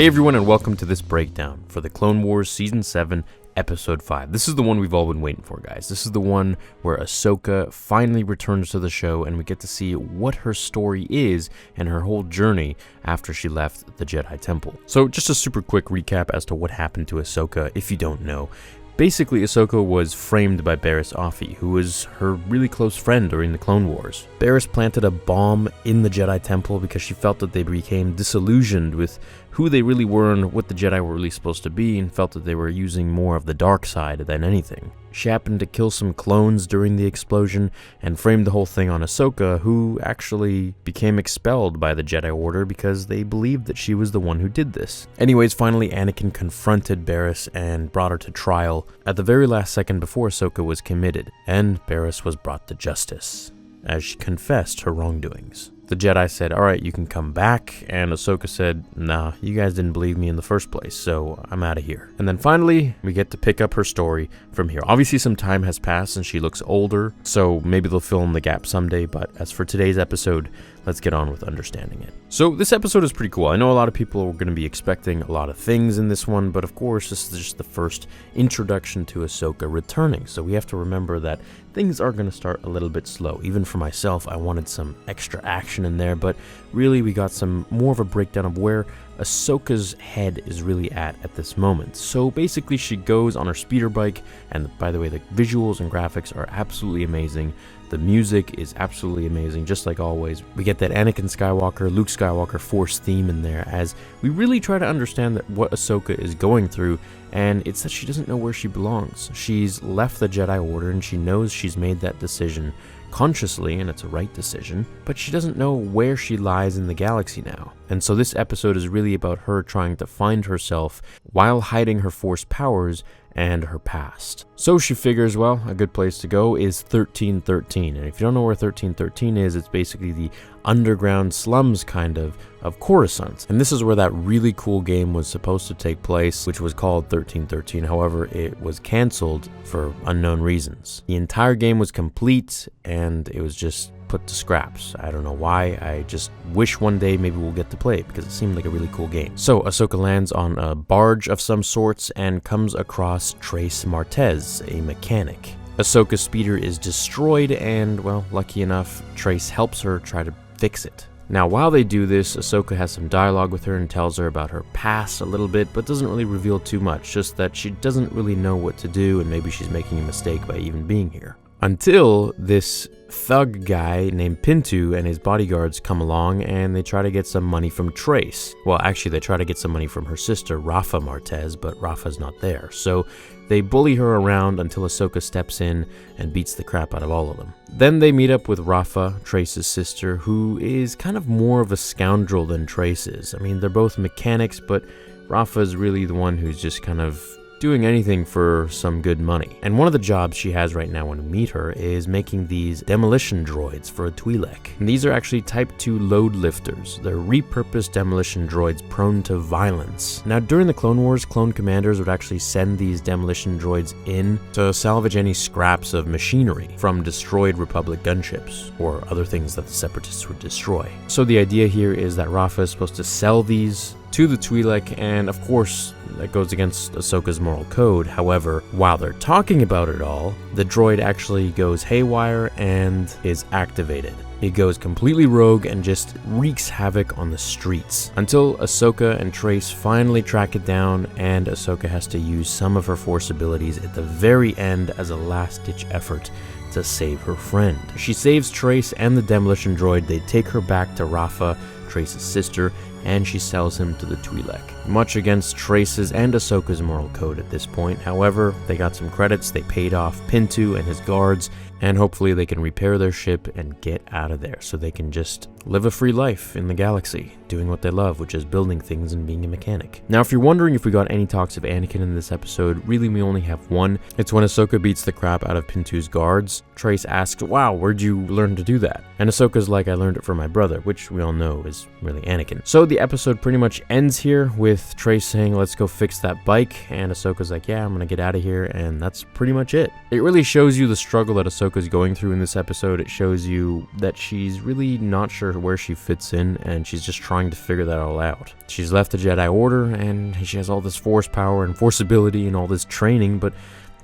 Hey everyone, and welcome to this breakdown for the Clone Wars Season 7, Episode 5. This is the one we've all been waiting for, guys. This is the one where Ahsoka finally returns to the show and we get to see what her story is and her whole journey after she left the Jedi Temple. So just a super quick recap as to what happened to Ahsoka if you don't know. Basically, Ahsoka was framed by Barriss Offee, who was her really close friend during the Clone Wars. Barriss planted a bomb in the Jedi Temple because she felt that they became disillusioned with who they really were and what the Jedi were really supposed to be, and felt that they were using more of the dark side than anything. She happened to kill some clones during the explosion and framed the whole thing on Ahsoka, who actually became expelled by the Jedi Order because they believed that she was the one who did this. Anyways, finally Anakin confronted Barriss and brought her to trial at the very last second before Ahsoka was committed, and Barriss was brought to justice as she confessed her wrongdoings. The Jedi said, alright, you can come back, and Ahsoka said, nah, you guys didn't believe me in the first place, so I'm out of here. And then finally, we get to pick up her story from here. Obviously, some time has passed and she looks older, so maybe they'll fill in the gap someday, but as for today's episode, let's get on with understanding it. So this episode is pretty cool. I know a lot of people are going to be expecting a lot of things in this one, but of course, this is just the first introduction to Ahsoka returning, so we have to remember that things are going to start a little bit slow. Even for myself, I wanted some extra action in there, but really we got some more of a breakdown of where Ahsoka's head is really at this moment. So basically she goes on her speeder bike, and by the way, the visuals and graphics are absolutely amazing. The music is absolutely amazing, just like always. We get that Anakin Skywalker, Luke Skywalker Force theme in there as we really try to understand that what Ahsoka is going through, and it's that she doesn't know where she belongs. She's left the Jedi Order and she knows she's made that decision consciously, and it's a right decision, but she doesn't know where she lies in the galaxy now. And so this episode is really about her trying to find herself while hiding her Force powers and her past. So she figures, well, a good place to go is 1313. And if you don't know where 1313 is, it's basically the underground slums kind of Coruscant. And this is where that really cool game was supposed to take place, which was called 1313. However, it was canceled for unknown reasons. The entire game was complete and it was just put to scraps. I don't know why. I just wish one day maybe we'll get to play it because it seemed like a really cool game. So Ahsoka lands on a barge of some sorts and comes across Trace Martez, a mechanic. Ahsoka's speeder is destroyed and, well, lucky enough, Trace helps her try to fix it. Now, while they do this, Ahsoka has some dialogue with her and tells her about her past a little bit, but doesn't really reveal too much, just that she doesn't really know what to do and maybe she's making a mistake by even being here. Until this thug guy named Pintu and his bodyguards come along and they try to get some money from Trace. Well, actually, they try to get some money from her sister, Rafa Martez, but Rafa's not there. So they bully her around until Ahsoka steps in and beats the crap out of all of them. Then they meet up with Rafa, Trace's sister, who is kind of more of a scoundrel than Trace is. I mean, they're both mechanics, but Rafa's really the one who's just kind of doing anything for some good money. And one of the jobs she has right now when we meet her is making these demolition droids for a Twi'lek. And these are actually Type 2 load lifters. They're repurposed demolition droids prone to violence. Now, during the Clone Wars, clone commanders would actually send these demolition droids in to salvage any scraps of machinery from destroyed Republic gunships or other things that the Separatists would destroy. So the idea here is that Rafa is supposed to sell these to the Twi'lek, and of course that goes against Ahsoka's moral code. However, while they're talking about it all, the droid actually goes haywire and is activated. It goes completely rogue and just wreaks havoc on the streets until Ahsoka and Trace finally track it down, and Ahsoka has to use some of her Force abilities at the very end as a last-ditch effort to save her friend. She saves Trace and the demolition droid. They take her back to Rafa, Trace's sister, and she sells him to the Twi'lek. Much against Trace's and Ahsoka's moral code at this point. However, they got some credits. They paid off Pintu and his guards, and hopefully they can repair their ship and get out of there so they can just live a free life in the galaxy, doing what they love, which is building things and being a mechanic. Now, if you're wondering if we got any talks of Anakin in this episode, really we only have one. It's when Ahsoka beats the crap out of Pintu's guards. Trace asks, wow, where'd you learn to do that? And Ahsoka's like, I learned it from my brother, which we all know is really Anakin. So the episode pretty much ends here with with Trace saying, let's go fix that bike, and Ahsoka's like, yeah, I'm gonna get out of here, and that's pretty much it. It really shows you the struggle that Ahsoka's going through in this episode. It shows you that she's really not sure where she fits in, and she's just trying to figure that all out. She's left the Jedi Order, and she has all this force power and force ability and all this training, but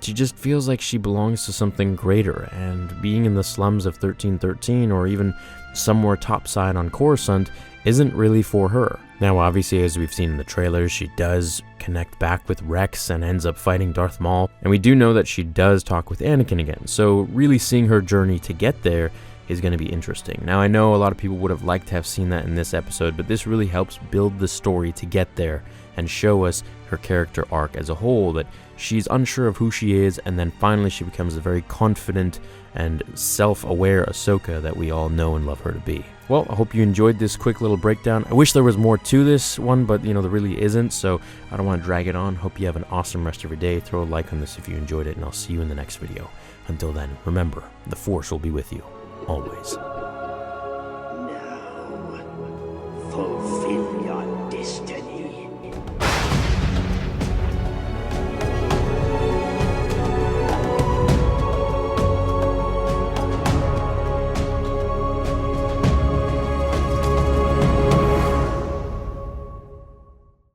she just feels like she belongs to something greater, and being in the slums of 1313 or even somewhere topside on Coruscant isn't really for her. Now, obviously, as we've seen in the trailers, she does connect back with Rex and ends up fighting Darth Maul, and we do know that she does talk with Anakin again, so really seeing her journey to get there is going to be interesting. Now, I know a lot of people would have liked to have seen that in this episode, but this really helps build the story to get there and show us her character arc as a whole, that she's unsure of who she is, and then finally she becomes a very confident and self-aware Ahsoka that we all know and love her to be. Well, I hope you enjoyed this quick little breakdown. I wish there was more to this one, but there really isn't, so I don't want to drag it on. Hope you have an awesome rest of your day. Throw a like on this if you enjoyed it, and I'll see you in the next video. Until then, remember, the Force will be with you, always. Now, fulfill